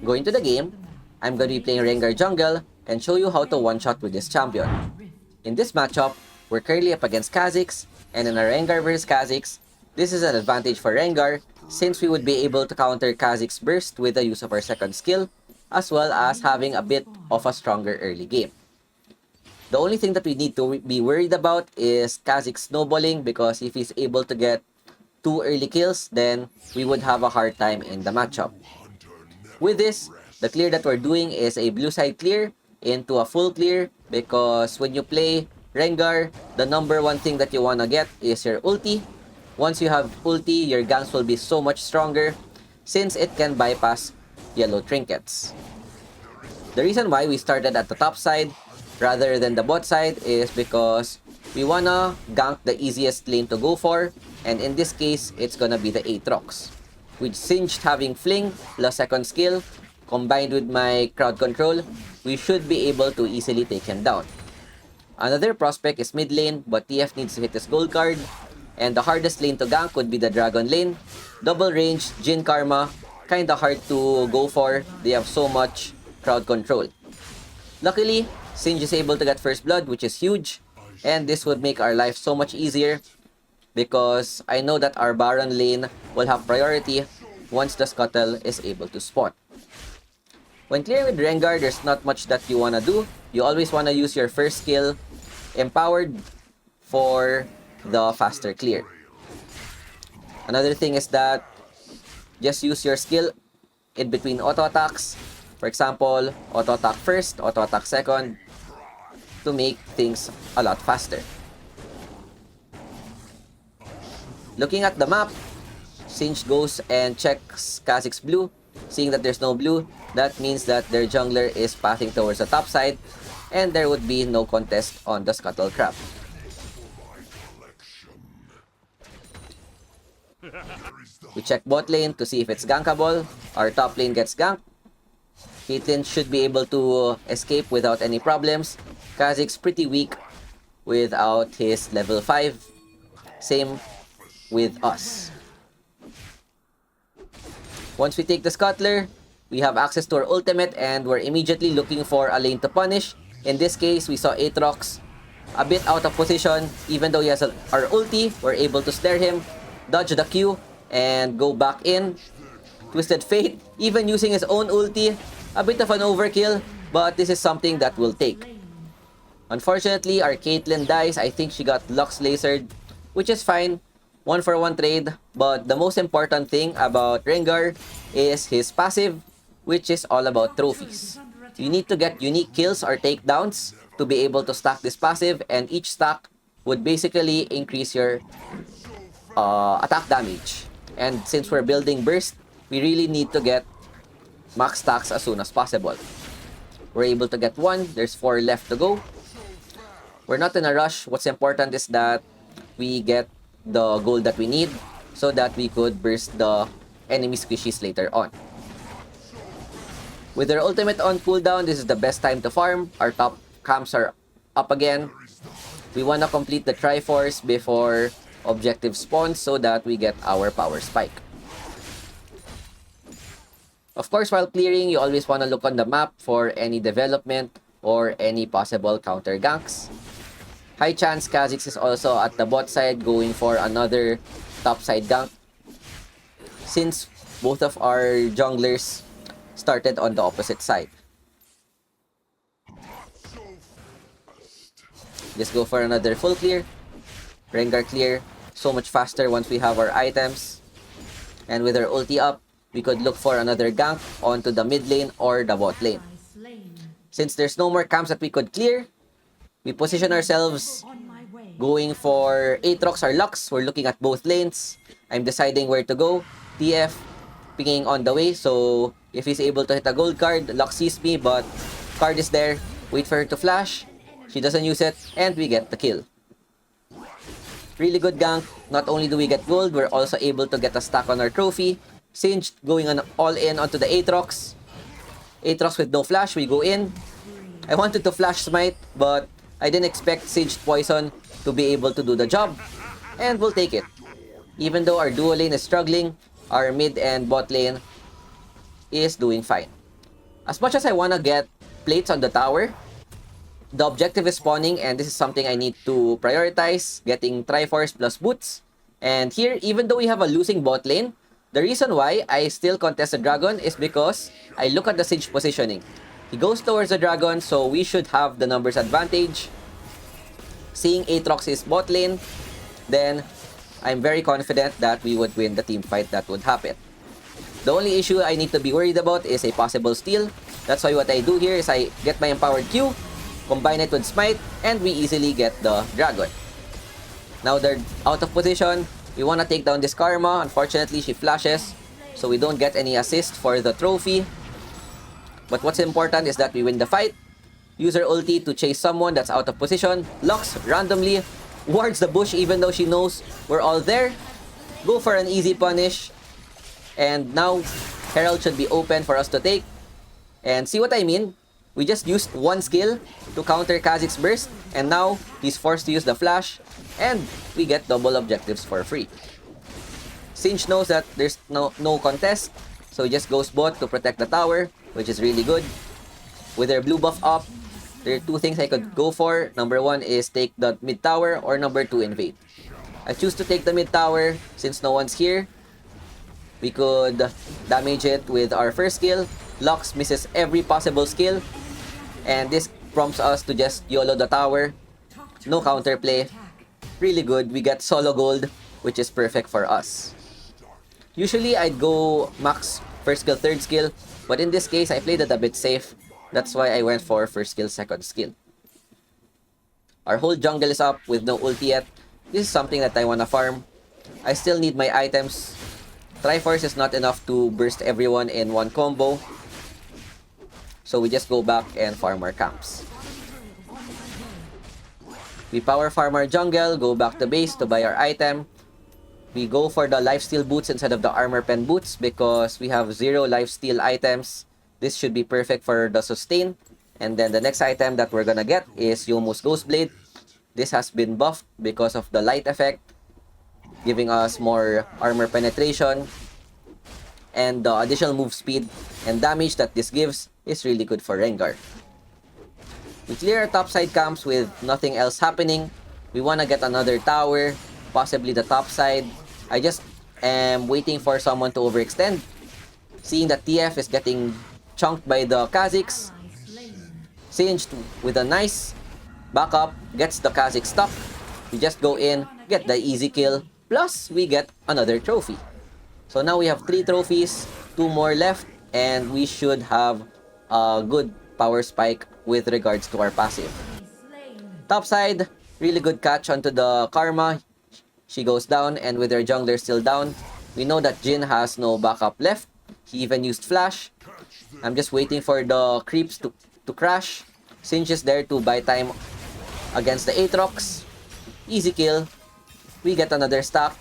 Going to the game, I'm going to be playing Rengar jungle and show you how to one-shot with this champion. In this matchup, we're currently up against Kha'Zix, and in a Rengar vs Kha'Zix, this is an advantage for Rengar since we would be able to counter Kha'Zix burst with the use of our second skill, as well as having a bit of a stronger early game. The only thing that we need to be worried about is Kha'Zix snowballing, because if he's able to get 2 early kills, then we would have a hard time in the matchup. With this, the clear that we're doing is a blue side clear into a full clear, because when you play Rengar, the number one thing that you want to get is your ulti. Once you have ulti, your ganks will be so much stronger since it can bypass yellow trinkets. The reason why we started at the top side rather than the bot side is because we wanna gank the easiest lane to go for, and in this case, it's gonna be the Aatrox. With Singed having Fling plus second skill, combined with my crowd control, we should be able to easily take him down. Another prospect is mid lane, but TF needs to hit his gold card, and the hardest lane to gank would be the dragon lane. Double range, Jin Karma, kinda hard to go for, they have so much crowd control. Luckily, Singed is able to get first blood, which is huge, and this would make our life so much easier because I know that our Baron lane will have priority once the Scuttle is able to spawn. When clearing with Rengar, there's not much that you wanna do. You always wanna use your first skill, Empowered, for the faster clear. Another thing is that just use your skill in between auto attacks. For example, auto attack first, auto attack second, to make things a lot faster. Looking at the map, Singed goes and checks Kha'Zix blue. Seeing that there's no blue, that means that their jungler is pathing towards the top side, and there would be no contest on the Scuttle Trap. We check bot lane to see if it's gankable. Our top lane gets ganked. Caitlyn should be able to escape without any problems. Kha'Zix pretty weak without his level 5. Same with us. Once we take the Scuttler, we have access to our ultimate and we're immediately looking for a lane to punish. In this case, we saw Aatrox a bit out of position. Even though he has our ulti, we're able to snare him, dodge the Q, and go back in. Twisted Fate, even using his own ulti, a bit of an overkill, but this is something that we'll take. Unfortunately, our Caitlyn dies. I think she got Lux lasered, which is fine. 1-for-1 trade, but the most important thing about Rengar is his passive, which is all about trophies. You need to get unique kills or takedowns to be able to stack this passive, and each stack would basically increase your attack damage. And since we're building burst, we really need to get max stacks as soon as possible. We're able to get 1, there's 4 left to go. We're not in a rush. What's important is that we get the gold that we need so that we could burst the enemy squishies later on. With our ultimate on cooldown, this is the best time to farm. Our top camps are up again. We want to complete the Triforce before objective spawns so that we get our power spike. Of course, while clearing, you always want to look on the map for any development or any possible counter ganks. High chance Kha'Zix is also at the bot side going for another top side gank, since both of our junglers started on the opposite side. Just go for another full clear. Rengar clear so much faster once we have our items. And with our ulti up, we could look for another gank onto the mid lane or the bot lane. Since there's no more camps that we could clear, we position ourselves going for Aatrox or Lux. We're looking at both lanes. I'm deciding where to go. TF pinging on the way, so if he's able to hit a gold card, Lux sees me, but card is there. Wait for her to flash. She doesn't use it, and we get the kill. Really good gank. Not only do we get gold, we're also able to get a stack on our trophy. Singed going on all in onto the Aatrox. Aatrox with no flash, we go in. I wanted to flash smite, but I didn't expect Singed Poison to be able to do the job, and we'll take it. Even though our duo lane is struggling, our mid and bot lane is doing fine. As much as I want to get plates on the tower, the objective is spawning, and this is something I need to prioritize, getting Triforce plus boots. And here, even though we have a losing bot lane, the reason why I still contest the dragon is because I look at the Sage positioning. He goes towards the dragon, so we should have the numbers advantage. Seeing Aatrox is bot lane, then I'm very confident that we would win the team fight that would happen. The only issue I need to be worried about is a possible steal. That's why what I do here is I get my empowered Q, combine it with Smite, and we easily get the dragon. Now they're out of position. We want to take down this Karma. Unfortunately, she flashes, so we don't get any assist for the trophy. But what's important is that we win the fight. Use her ulti to chase someone that's out of position. Lux randomly wards the bush even though she knows we're all there. Go for an easy punish. And now, Herald should be open for us to take. And see what I mean? We just used one skill to counter Kha'Zix's burst. And now, he's forced to use the flash. And we get double objectives for free. Singe knows that there's no contest. So he just goes bot to protect the tower, which is really good. With their blue buff up, there are two things I could go for. Number one is take the mid tower, or number two, invade. I choose to take the mid tower since no one's here. We could damage it with our first skill. Lux misses every possible skill. And this prompts us to just YOLO the tower. No counterplay. Really good. We get solo gold, which is perfect for us. Usually, I'd go max first skill, third skill. But in this case, I played it a bit safe. That's why I went for first skill, second skill. Our whole jungle is up with no ulti yet. This is something that I want to farm. I still need my items. Triforce is not enough to burst everyone in one combo. So we just go back and farm our camps. We power farm our jungle, go back to base to buy our item. We go for the lifesteal boots instead of the armor pen boots because we have 0 lifesteal items. This should be perfect for the sustain. And then the next item that we're gonna get is Youmuu's Ghostblade. This has been buffed because of the light effect, giving us more armor penetration. And the additional move speed and damage that this gives is really good for Rengar. We clear our topside camps with nothing else happening. We want to get another tower, possibly the top side. I just am waiting for someone to overextend. Seeing that TF is getting chunked by the Kha'Zix. Singed with a nice backup, gets the Kha'Zix stuck. We just go in, get the easy kill, plus we get another trophy. So now we have 3 trophies, 2 more left, and we should have a good power spike with regards to our passive. Top side, really good catch onto the Karma. She goes down, and with her jungler still down, we know that Jhin has no backup left. He even used flash. I'm just waiting for the creeps to crash. Singe is there to buy time against the Aatrox. Easy kill. We get another stack.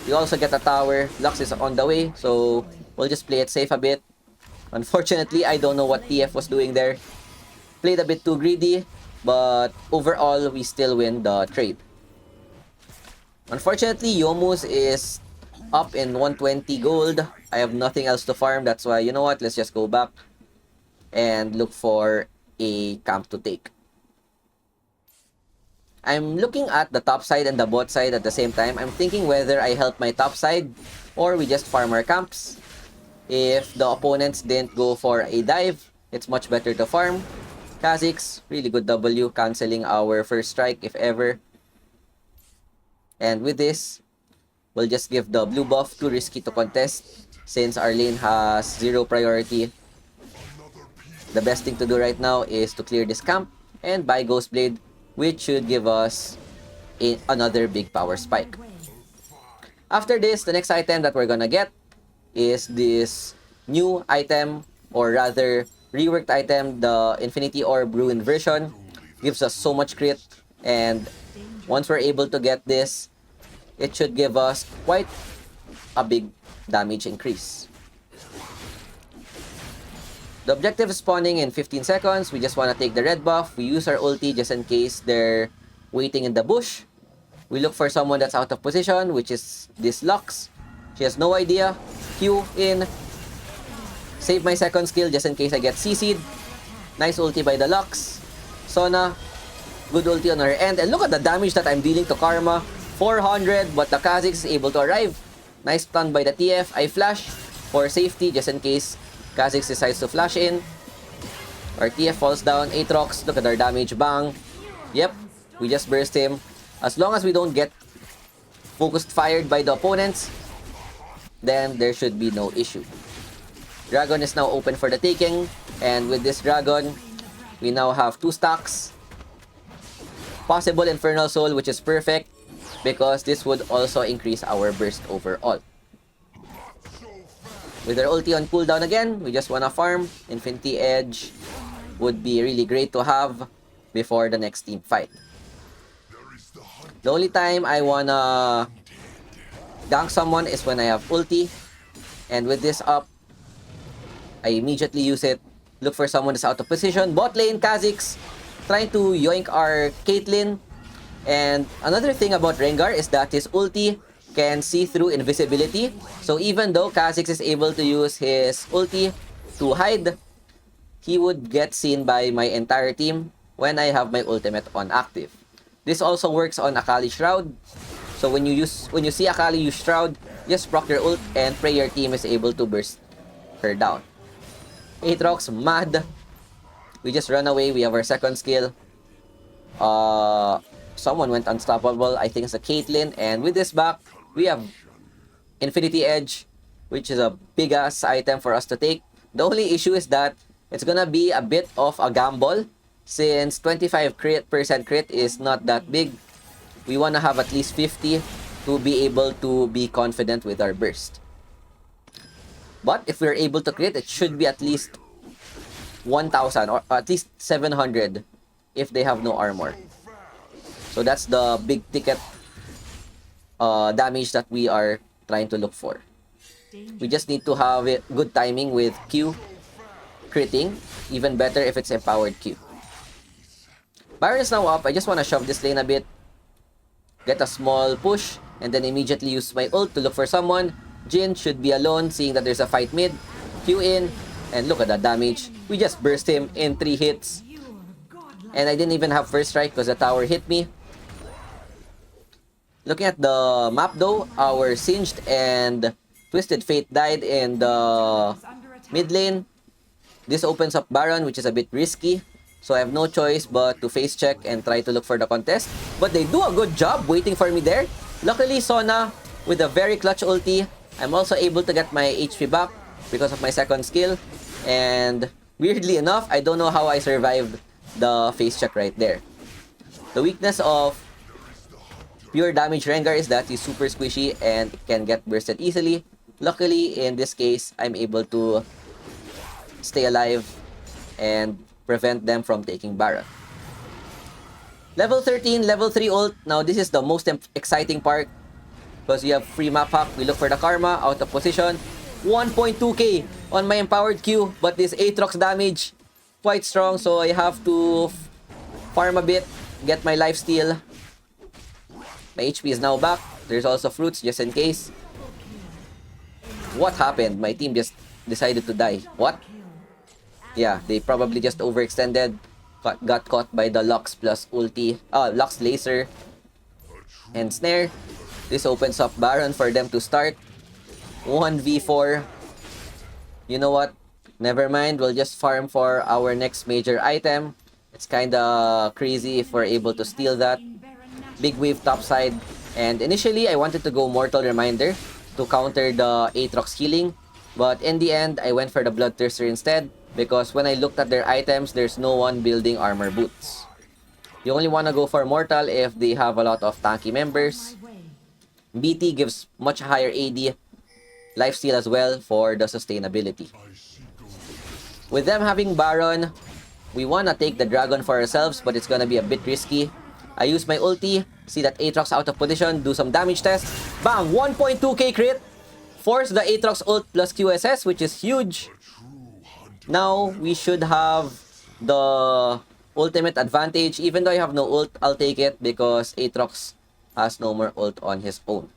We also get a tower. Lux is on the way, so we'll just play it safe a bit. Unfortunately, I don't know what TF was doing there. Played a bit too greedy, but overall, we still win the trade. Unfortunately, Youmuu's is up in 120 gold. I have nothing else to farm. That's why, you know what? Let's just go back and look for a camp to take. I'm looking at the top side and the bot side at the same time. I'm thinking whether I help my top side or we just farm our camps. If the opponents didn't go for a dive, it's much better to farm. Kha'Zix, really good W, canceling our first strike if ever. And with this, we'll just give the blue buff, too risky to contest since our lane has 0 priority. The best thing to do right now is to clear this camp and buy Ghostblade, which should give us another big power spike. After this, the next item that we're gonna get is this new item, or rather reworked item, the Infinity Orb Ruin version. Gives us so much crit, and once we're able to get this, it should give us quite a big damage increase. The objective is spawning in 15 seconds. We just want to take the red buff. We use our ulti just in case they're waiting in the bush. We look for someone that's out of position, which is this Lux. She has no idea. Q in. Save my second skill just in case I get CC'd. Nice ulti by the Lux. Sona, good ulti on her end. And look at the damage that I'm dealing to Karma. 400, but the Kha'Zix is able to arrive. Nice stun by the TF. I flash for safety just in case Kha'Zix decides to flash in. Our TF falls down. Aatrox, look at our damage. Bang. Yep, we just burst him. As long as we don't get focused fired by the opponents, then there should be no issue. Dragon is now open for the taking. And with this Dragon, we now have 2 stacks. Possible Infernal Soul, which is perfect, because this would also increase our burst overall. With our ulti on cooldown again, we just wanna farm. Infinity Edge would be really great to have before the next team fight. The only time I wanna gank someone is when I have ulti. And with this up, I immediately use it. Look for someone that's out of position. Bot lane, Kha'Zix trying to yoink our Caitlyn. And another thing about Rengar is that his ulti can see through invisibility. So even though Kha'Zix is able to use his ulti to hide, he would get seen by my entire team when I have my ultimate on active. This also works on Akali Shroud. So when you see Akali use Shroud, just proc your ult and pray your team is able to burst her down. Aatrox, mad. We just run away. We have our second skill. Someone went unstoppable. I think it's a Caitlyn. And with this back, we have Infinity Edge, which is a big-ass item for us to take. The only issue is that it's gonna be a bit of a gamble since 25% crit is not that big. We wanna have at least 50 to be able to be confident with our burst. But if we're able to crit, it should be at least 1,000 or at least 700 if they have no armor. So that's the big ticket damage that we are trying to look for. We just need to have good timing with Q critting. Even better if it's empowered Q. Baron is now up. I just want to shove this lane a bit. Get a small push. And then immediately use my ult to look for someone. Jhin should be alone seeing that there's a fight mid. Q in. And look at that damage. We just burst him in 3 hits. And I didn't even have first strike because the tower hit me. Looking at the map though, our Singed and Twisted Fate died in the mid lane. This opens up Baron, which is a bit risky. So I have no choice but to face check and try to look for the contest. But they do a good job waiting for me there. Luckily, Sona with a very clutch ulti. I'm also able to get my HP back because of my second skill. And weirdly enough, I don't know how I survived the face check right there. The weakness of pure damage Rengar is that he's super squishy and can get bursted easily. Luckily, in this case, I'm able to stay alive and prevent them from taking Baron. Level 13, level 3 ult. Now, this is the most exciting part because we have free map hack. We look for the Karma, out of position. 1.2k on my empowered Q, but this Aatrox damage quite strong, so I have to farm a bit, get my lifesteal. My HP is now back. There's also fruits just in case. What happened? My team just decided to die. What? Yeah, they probably just overextended. Got caught by the Lux plus ulti. Lux laser and snare. This opens up Baron for them to start. 1v4. You know what? Never mind. We'll just farm for our next major item. It's kinda crazy if we're able to steal that. Big wave topside. And initially, I wanted to go Mortal Reminder to counter the Aatrox healing. But in the end, I went for the Bloodthirster instead. Because when I looked at their items, there's no one building armor boots. You only want to go for Mortal if they have a lot of tanky members. BT gives much higher AD lifesteal as well for the sustainability. With them having Baron, we want to take the Dragon for ourselves, but it's going to be a bit risky. I use my ulti, see that Aatrox out of position, do some damage test. Bang! 1.2k crit! Force the Aatrox ult plus QSS, which is huge. Now, we should have the ultimate advantage. Even though I have no ult, I'll take it because Aatrox has no more ult on his own.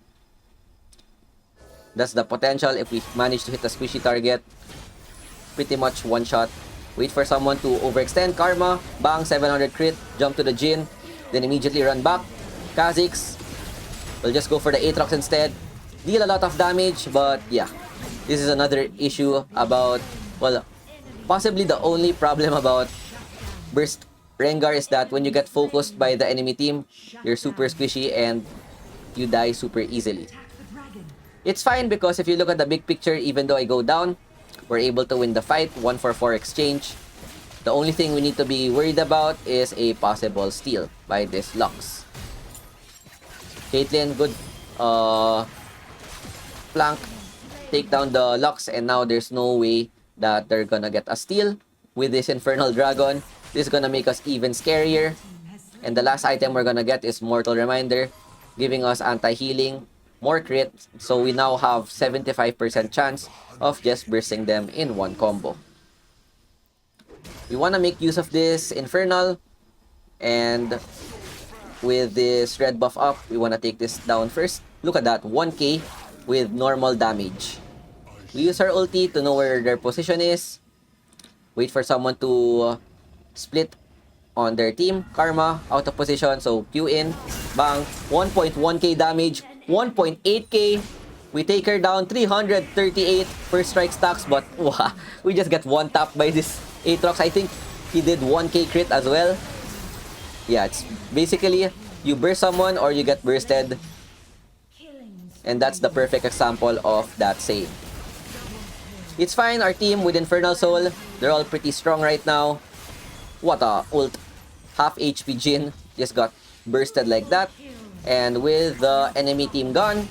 That's the potential if we manage to hit a squishy target. pretty much one shot. Wait for someone to overextend. Karma, bang, 700 crit, jump to the Jhin, then immediately run back. Kha'Zix will just go for the Aatrox instead. Deal a lot of damage, but yeah. This is another issue about, well, possibly the only problem about Burst Rengar is that when you get focused by the enemy team, you're super squishy and you die super easily. It's fine because if you look at the big picture, even though I go down, we're able to win the fight, 1-for-4 exchange. The only thing we need to be worried about is a possible steal by this Lux. Caitlyn, good flank, take down the Lux, and now there's no way that they're gonna get a steal with this Infernal Dragon. This is gonna make us even scarier. And the last item we're gonna get is Mortal Reminder, giving us anti-healing, more crit, so we now have 75% chance of just bursting them in one combo. We wanna make use of this Infernal, and with this red buff up, we wanna take this down first. Look at that, 1k with normal damage. We use our ulti to know where their position is. Wait for someone to split on their team. Karma, out of position, so Q in. Bang, 1.1k damage, 1.8k. We take her down, 338 first strike stacks, but wow, we just get one tap by this Aatrox. I think he did 1k crit as well. Yeah, it's basically you burst someone or you get bursted. And that's the perfect example of that saying. It's fine, our team with Infernal Soul, they're all pretty strong right now. What a ult. Half HP Jhin just got bursted like that. And with the enemy team gone,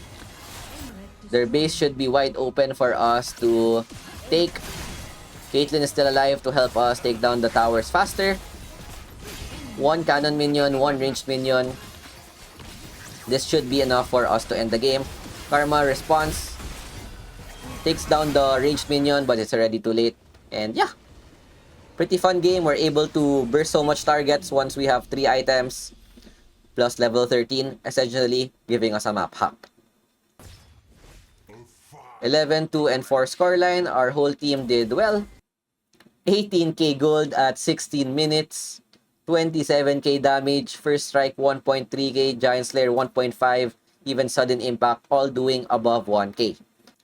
their base should be wide open for us to take. Caitlyn is still alive to help us take down the towers faster. One cannon minion, one ranged minion. This should be enough for us to end the game. Karma responds, takes down the ranged minion, but it's already too late. And yeah, pretty fun game. We're able to burst so much targets once we have 3 items plus level 13, essentially giving us a map hack. 11, 2, and 4 scoreline. Our whole team did well. 18k gold at 16 minutes. 27k damage. First strike 1.3k. Giant Slayer 1.5. Even sudden impact, all doing above 1k.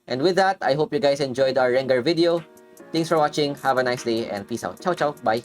And with that, I hope you guys enjoyed our Rengar video. Thanks for watching. Have a nice day and peace out. Ciao, ciao. Bye.